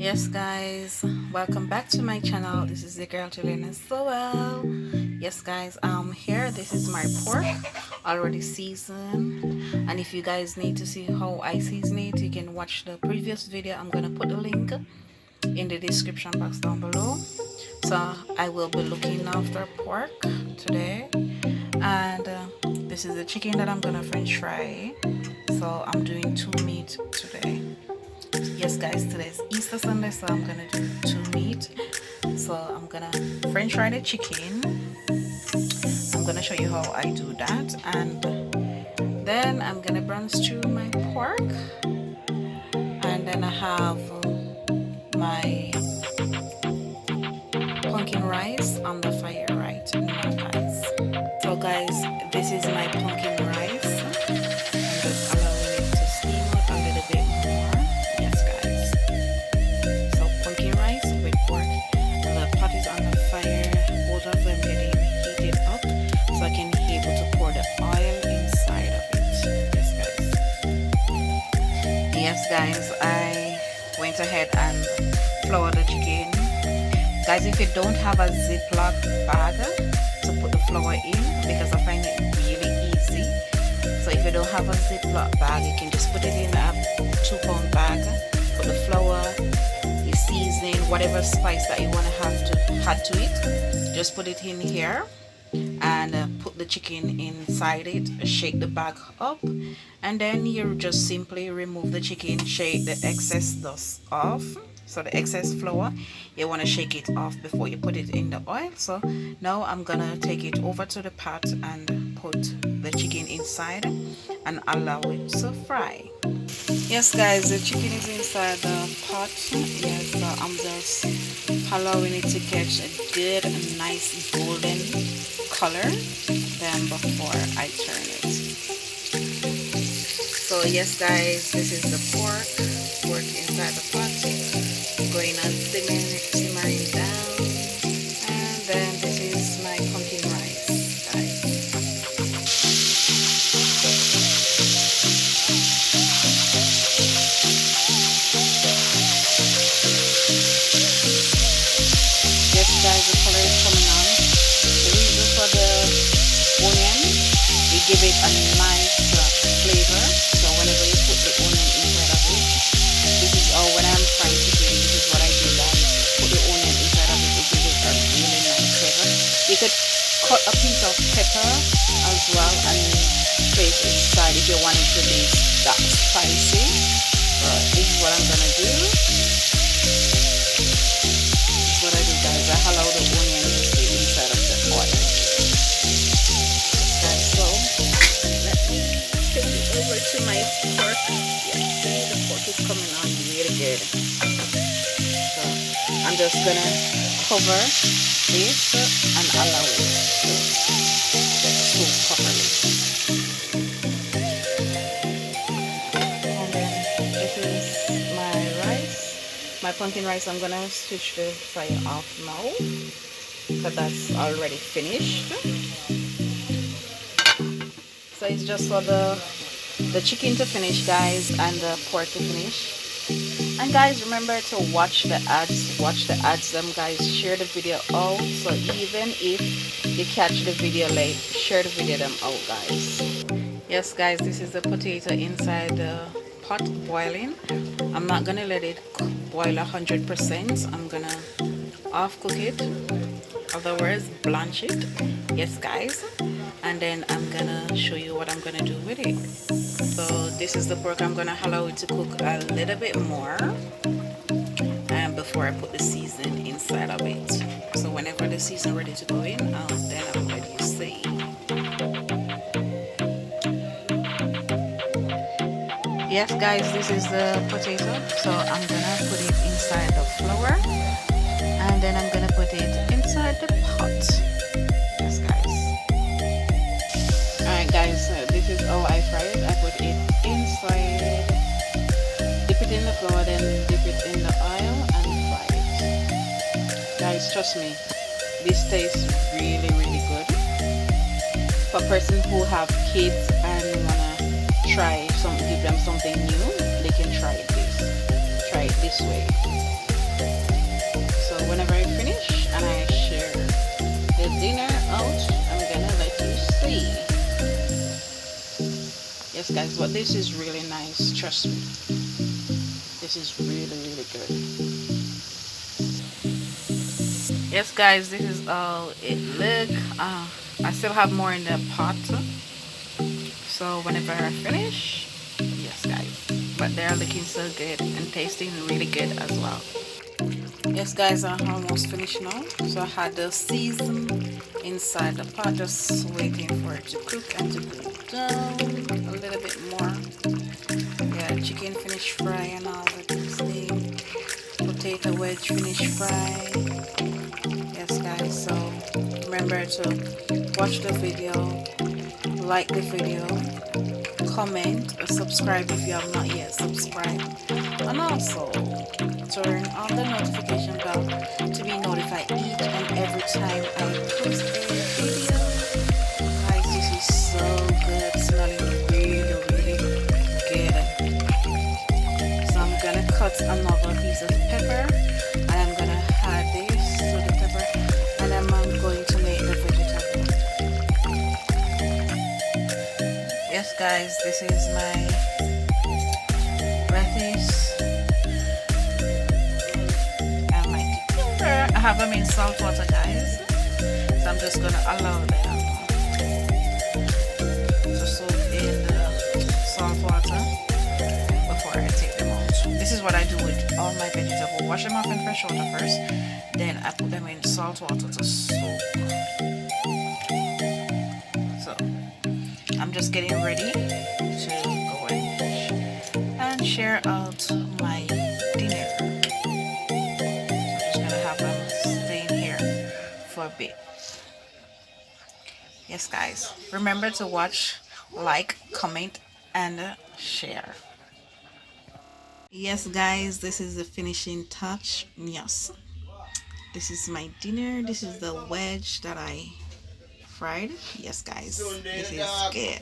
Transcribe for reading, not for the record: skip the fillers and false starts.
Yes guys, welcome back to my channel. This is the girl Juliana Sewell. Yes guys, here this is my pork already seasoned, and if you guys need to see how I season it, you can watch the previous video. I'm gonna put the link in the description box down below. So I will be looking after pork today, and this is the chicken that I'm gonna french fry. So I'm doing two meat today. Yes guys, today's Easter Sunday, so I'm gonna do two meat. So I'm gonna french fry the chicken. I'm gonna show you how I do that, and then I'm gonna brown stew my pork, and then I have my pumpkin rice on the fire right now guys. So guys, this is my pumpkin rice. I'm just allowing it to steam up a little bit more. Yes guys, so pumpkin rice with pork, and the pot is on the fire. Both of them getting heated up so I can be able to pour the oil inside of it. Yes guys, I went ahead and floured the chicken. Guys, if you don't have a Ziploc bag to put the flour in, because I find it really easy. So if you don't have a Ziploc bag, you can just put it in a 2-pound bag, put the flour, your seasoning, whatever spice that you want to add to it, just put it in here and put the chicken inside it, shake the bag up, and then you just simply remove the chicken, shake the excess dust off. So the excess flour, you want to shake it off before you put it in the oil. So now I'm gonna take it over to the pot and put the chicken inside and allow it to fry. Yes guys, the chicken is inside the pot. Yes, so I'm just allowing it to catch a good and nice golden color then before I turn it. So yes guys, this is the pork inside the pot, going on simmering down, and then this is my pumpkin rice guys. Yes guys, the color is coming on. The reason for the onion, we give it a nice flavor. So whenever you put the onion inside of it, this is all when I'm frying chicken, this is what I do guys. Put the onion inside of it, it gives it a really nice flavor. You could cut a piece of pepper as well and place it inside if you want it to be that spicy. But this is what I'm gonna do. This is what I do guys. I allow the onion to stay inside of the oil. And so let me take it over to my pork. Yeah, see, the pork is coming on really good. So I'm just gonna cover this and allow it to cook properly. And then this is my rice, my pumpkin rice. I'm gonna switch the fire off now because that's already finished. So it's just for the chicken to finish guys, and the pork to finish. And guys, remember to watch the ads them guys. Share the video out, so even if you catch the video late, share the video them out guys. Yes guys, this is the potato inside the pot boiling. I'm not gonna let it boil 100%. I'm gonna off cook it, other words blanch it. Yes guys, and then I'm gonna show you what I'm gonna do with it. So this is the pork. I'm gonna allow it to cook a little bit more and before I put the season inside of it. So whenever the season ready to go in, then I'm ready to see. Yes guys, this is the potato. So I'm gonna put it inside the flour, and then I'm gonna put it inside the pot. Yes guys. Alright guys, so this is how I fry it. I put it inside, dip it in the flour, then dip it in the oil and fry it. Guys, trust me, this tastes really good. For persons who have kids and wanna try give them something new, they can try it this way. whenever I finish and I share the dinner out, I'm gonna let you see. Yes guys, but this is really nice, trust me. This is really good. Yes guys, this is all it look. I still have more in the pot, so whenever I finish, yes guys, but they're looking so good and tasting really good as well. Yes guys, I'm almost finished now. So I had the season inside the pot, just waiting for it to cook and to go down a little bit more. Yeah, chicken finish fry and all the thing. Potato wedge finish fry. Yes guys, so remember to watch the video, like the video, comment, or subscribe if you have not yet subscribed, and also turn on the notification bell to be notified each and every time I post a video. Guys, this is so good, smelling really good. So I'm gonna cut another piece of pepper and I'm gonna add this to the pepper, and then I'm going to make the vegetable. Yes guys, this is my lettuce. I have them in salt water guys, so I'm just gonna allow them to soak in the salt water before I take them out. This is what I do with all my vegetables. Wash them off in fresh water first, then I put them in salt water to soak. So I'm just getting ready to go and share out my dinner. A bit. Yes guys, remember to watch, like, comment and share. Yes guys, this is the finishing touch. Yes, this is my dinner. This is the wedge that I fried. Yes guys, this is good.